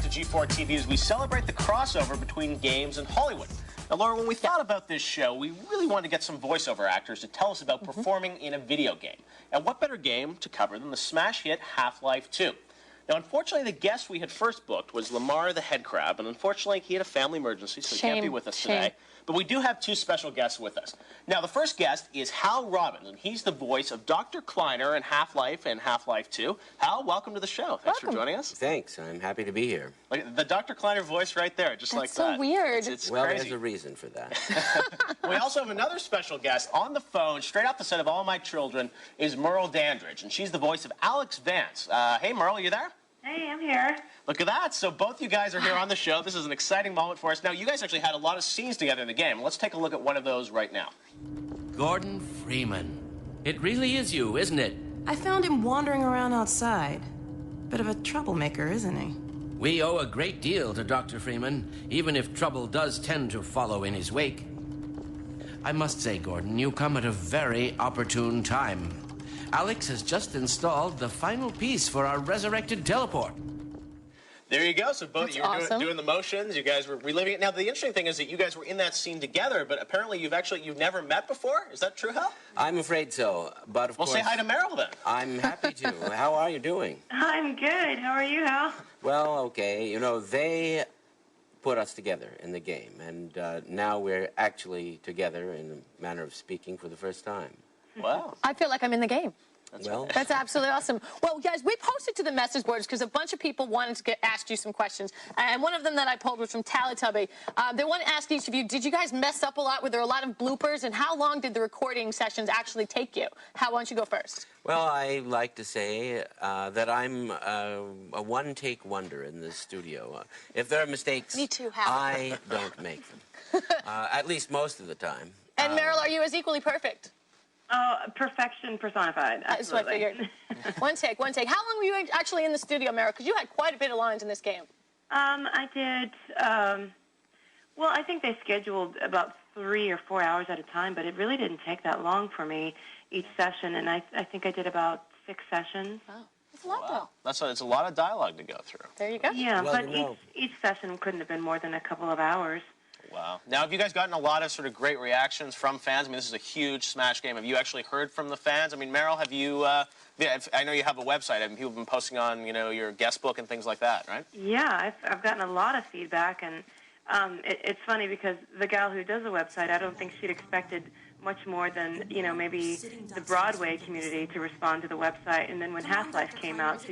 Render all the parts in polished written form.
to G4 TV as we celebrate the crossover between games and Hollywood. Now, Laura, when we thought about this show, we really wanted to get some voiceover actors to tell us about performing in a video game. And what better game to cover than the smash hit Half-Life 2? Now, unfortunately, the guest we had first booked was Lamar the Head Crab, and unfortunately, he had a family emergency, so he can't be with us today. But we do have two special guests with us. Now, the first guest is Hal Robbins, and he's the voice of Dr. Kleiner in Half-Life and Half-Life 2. Hal, welcome to the show. Thanks for joining us. Thanks. I'm happy to be here. Like the Dr. Kleiner voice right there, just like that. That's so weird. It's well, crazy. there's a reason for that. We also have another special guest on the phone, straight off the set of All My Children, is Merle Dandridge, and she's the voice of Alyx Vance. Hey, Merle, are you there? Hey, I'm here. Look at that. So both you guys are here on the show. This is an exciting moment for us. Now, you guys actually had a lot of scenes together in the game. Let's take a look at one of those right now. Gordon Freeman. It really is you, isn't it? I found him wandering around outside. Bit of a troublemaker, isn't he? We owe a great deal to Dr. Freeman, even if trouble does tend to follow in his wake. I must say, Gordon, you come at a very opportune time. Alyx has just installed the final piece for our resurrected teleport. There you go. So both you were doing the motions. You guys were reliving it. Now, the interesting thing is that you guys were in that scene together, but apparently you've never met before. Is that true, Hal? I'm afraid so, but of course... Well, say hi to Merle, then. I'm happy to. How are you doing? I'm good. How are you, Hal? Well, okay. You know, they put us together in the game, and now we're actually together, in a manner of speaking, for the first time. Wow. I feel like I'm in the game. That's absolutely awesome. Well, guys, we posted to the message boards because a bunch of people wanted to ask you some questions. And one of them that I pulled was from Teletubby. They want to ask each of you, did you guys mess up a lot? Were there a lot of bloopers? And how long did the recording sessions actually take you? Hal, why don't you go first? Well, I like to say that I'm a one-take wonder in this studio. If there are mistakes, Me too, Hal. I don't make them. At least most of the time. And Merle, are you as equally perfect? Oh, perfection personified. That's what I figured. One take. How long were you actually in the studio, Merle? Because you had quite a bit of lines in this game. I did, well, I think they scheduled about 3 or 4 hours at a time, but it really didn't take that long for me each session, and I think I did about 6 sessions. Wow. That's a lot, though. It's a lot of dialogue to go through. There you go. Yeah, well, but each session couldn't have been more than a couple of hours. Wow. Now, have you guys gotten a lot of sort of great reactions from fans? I mean, this is a huge Smash game. Have you actually heard from the fans? I mean, Merle, have you, I know you have a website. Have people been posting on, your guest book and things like that, right? Yeah, I've gotten a lot of feedback, and it's funny because the gal who does the website, I don't think she'd expected much more than, maybe the Broadway community to respond to the website. And then when Half-Life came out,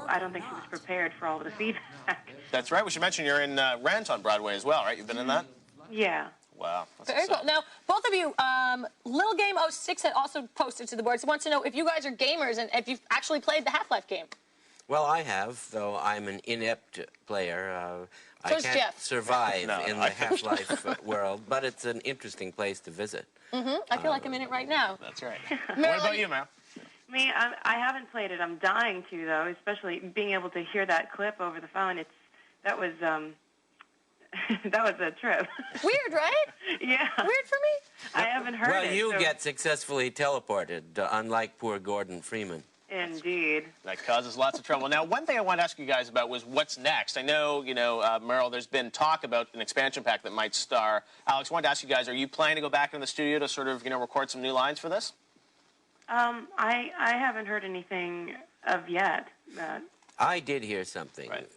I don't think she was prepared for all of the feedback. That's right. We should mention you're in Rent on Broadway as well, right? You've been in that? Yeah. Wow. Very cool. Now, both of you, Lil Game 06 had also posted to the boards. Wants to know if you guys are gamers and if you've actually played the Half-Life game. Well, I have, though I'm an inept player. I can't Jeff. survive in the Half-Life world, but it's an interesting place to visit. I feel like I'm in it right now. That's right. What about you, Merle? Me, I haven't played it. I'm dying to, though, especially being able to hear that clip over the phone. That was that was a trip. Weird, right? Yeah. Weird for me? I haven't heard it. Well, you get successfully teleported, unlike poor Gordon Freeman. Indeed. That causes lots of trouble. Now, one thing I wanted to ask you guys about was what's next. I know, Merle, there's been talk about an expansion pack that might star. Alyx, I wanted to ask you guys, are you planning to go back in the studio to sort of, record some new lines for this? I haven't heard anything of yet. I did hear something. Right.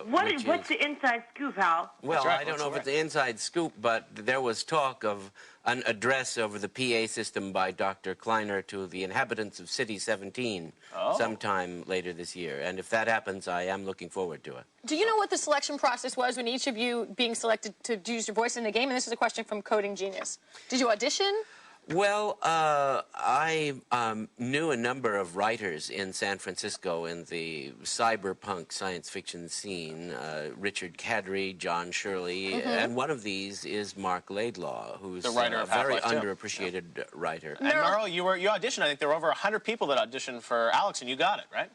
What's the inside scoop, Hal? Well, I don't know if it's an inside scoop, but there was talk of an address over the PA system by Dr. Kleiner to the inhabitants of City 17 sometime later this year. And if that happens, I am looking forward to it. Do you know what the selection process was when each of you being selected to use your voice in the game? And this is a question from Coding Genius. Did you audition? Well, I knew a number of writers in San Francisco in the cyberpunk science fiction scene, Richard Kadri, John Shirley, and one of these is Mark Laidlaw, who's the writer a of very Half-Life 2. underappreciated writer. And Merle, you auditioned. I think there were over 100 people that auditioned for Alyx, and you got it, right?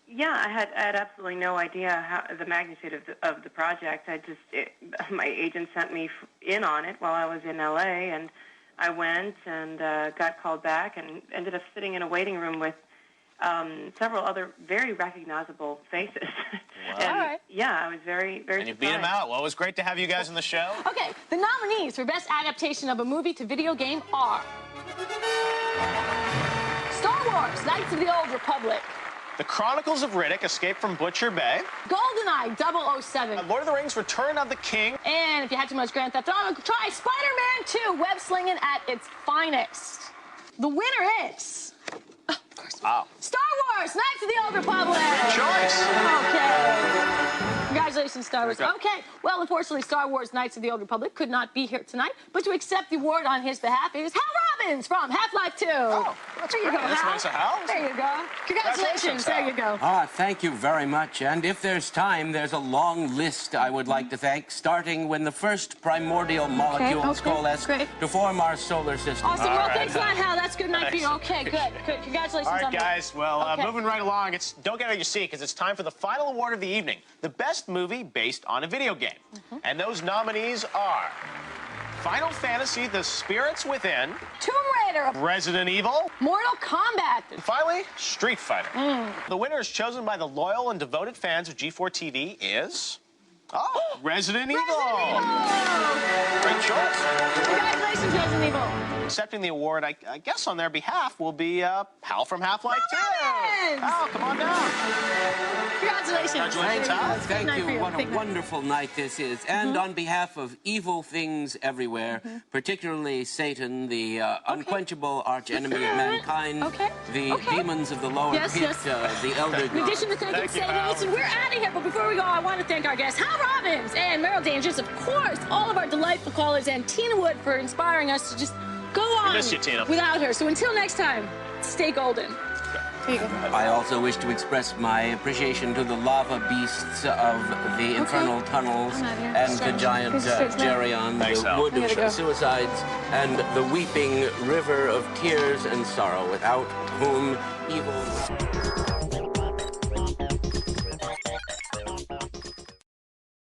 Yeah, I had absolutely no idea the magnitude of the project. My agent sent me in on it while I was in L.A., and I went and got called back and ended up sitting in a waiting room with several other very recognizable faces. Wow. And, All right. yeah, I was very, very And you surprised. beat him out. Well, it was great to have you guys on the show. Okay, the nominees for Best Adaptation of a Movie to Video Game are Star Wars, Knights of the Old Republic, The Chronicles of Riddick, Escape from Butcher Bay, GoldenEye 007, Lord of the Rings, Return of the King, and if you had too much Grand Theft Auto, try Spider-Man 2, web slinging at its finest. The winner is... Oh, of course. Wow. Star Wars, Knights of the Old Republic. Good choice. Okay. Congratulations, Star Wars. Very good. Okay. Well, unfortunately, Star Wars Knights of the Old Republic could not be here tonight, but to accept the award on his behalf is Hal Robbins from Half-Life 2. Oh, that's there you great. go, That's Hal. nice of Hal. There you go. Congratulations. There you go. Thank you very much. And if there's time, there's a long list I would like to thank, starting when the first primordial molecules okay, coalesced great. to form our solar system. Awesome. All Well, right. thanks a lot, Hal. That's good night for you. Okay, good. Good. Congratulations All on right, that. guys. Well, Okay. moving right along, don't get out of your seat because it's time for the final award of the evening, the best movie based on a video game. And those nominees are Final Fantasy, The Spirits Within, Tomb Raider, Resident Evil, Mortal Kombat. and finally, Street Fighter. The winner is chosen by the loyal and devoted fans of G4 TV is... Oh, Resident Evil. Great choice. Congratulations, Resident Evil. Accepting the award, I guess on their behalf, will be Hal from Half-Life 2. Robbins! Hal, come on down. Congratulations. Congratulations, Hal. Good Thank night for you. What a Big night. wonderful night this is. And on behalf of evil things everywhere, particularly Satan, the unquenchable archenemy of mankind, Okay. the Okay. demons of the lower Yes, pit, yes. the elder In addition to thanking Thank you, Satan, Hal. listen, we're out of here. But before we go, I want to thank our guests, Hal Robbins and Merle Dandridge, of course, all of our delightful callers, and Tina Wood for inspiring us to just go on miss you, Tina. without her. So until next time, stay golden. Here you go. I also wish to express my appreciation to the lava beasts of the infernal tunnels I'm out of here. and the Sorry. giant Here's the streets now. Geryon, Thanks, the Hal. wood I gotta go. of suicides, and the weeping river of tears and sorrow, without whom evil...